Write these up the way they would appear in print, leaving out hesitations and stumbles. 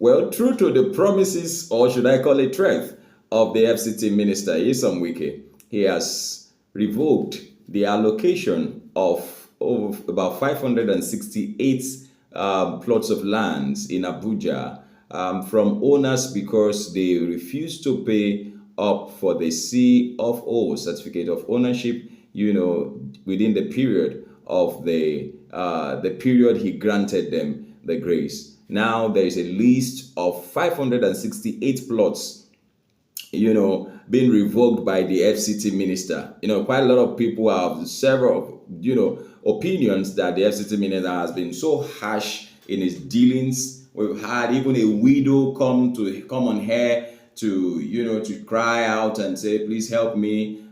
Well, true to the promises, or should I call it threat, of the FCT minister, Wike, he has revoked the allocation of about 568 plots of lands in Abuja from owners because they refused to pay up for the CFO certificate of ownership, within the period of the period he granted them the grace. Now there is a list of 568 plots, being revoked by the FCT minister. Quite a lot of people have several, opinions that the FCT minister has been so harsh in his dealings. We've had even a widow come on here to cry out and say, please help me,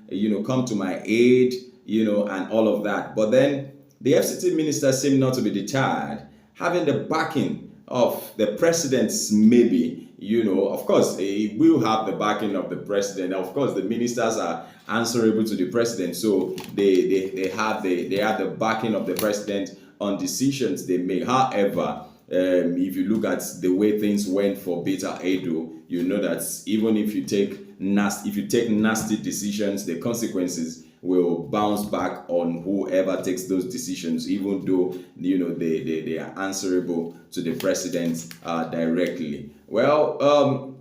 come to my aid, and all of that. But then the FCT minister seemed not to be deterred, having the backing of the president's maybe. Of course, he will have the backing of the president. Of course, the ministers are answerable to the president, so they have the backing of the president on decisions they make. However, if you look at the way things went for Beta Edo, you know that even if you take nasty decisions, the consequences will bounce back on whoever takes those decisions, even though they are answerable to the president directly. Well,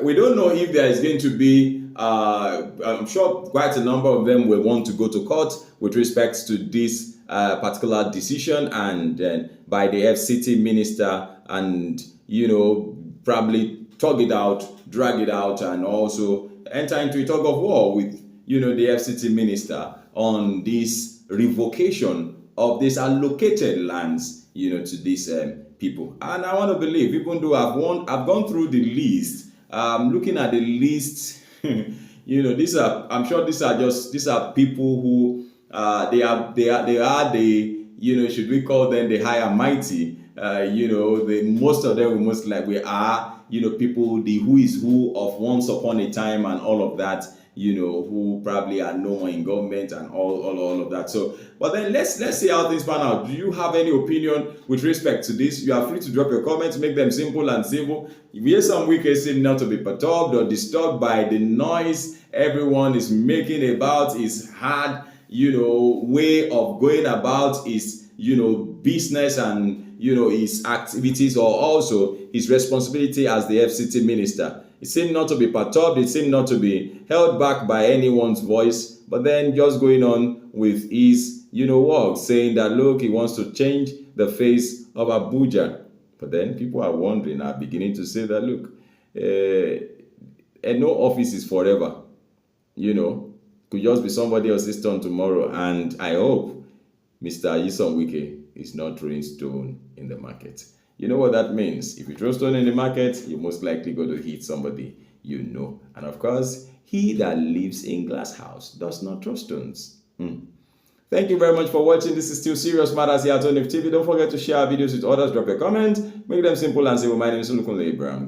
we don't know if there is going to be, I'm sure quite a number of them will want to go to court with respect to this particular decision and by the FCT minister, and probably drag it out, and also enter into a tug of war with the FCT minister on this revocation of these allocated lands, to these people. And I want to believe, even though I've gone through the list, looking at the list, I'm sure these are people who they are the, should we call them the high and mighty? Most of them will most likely are, people, the who is who of once upon a time and all of that, who probably are no more in government and all of that. So, but then let's see how things pan out. Do you have any opinion with respect to this? You are free to drop your comments, make them simple and civil. If you hear some wicked seem not to be perturbed or disturbed by the noise everyone is making about his hard, way of going about his, business and, his activities, or also his responsibility as the FCT minister. It seemed not to be perturbed. It seemed not to be held back by anyone's voice, but then just going on with his, work, saying that, look, he wants to change the face of Abuja. But then people are beginning to say that, look, and no office is forever, could just be somebody else's turn tomorrow. And I hope Mr. Wike is not throwing stone in the market. You know what that means? If you throw stone in the market, you're most likely going to hit somebody And of course, he that lives in glass house does not throw stones. Thank you very much for watching. This is still Serious Matters here at ONIF TV. Don't forget to share our videos with others. Drop a comment. Make them simple and simple. My name is Olukunle Abraham.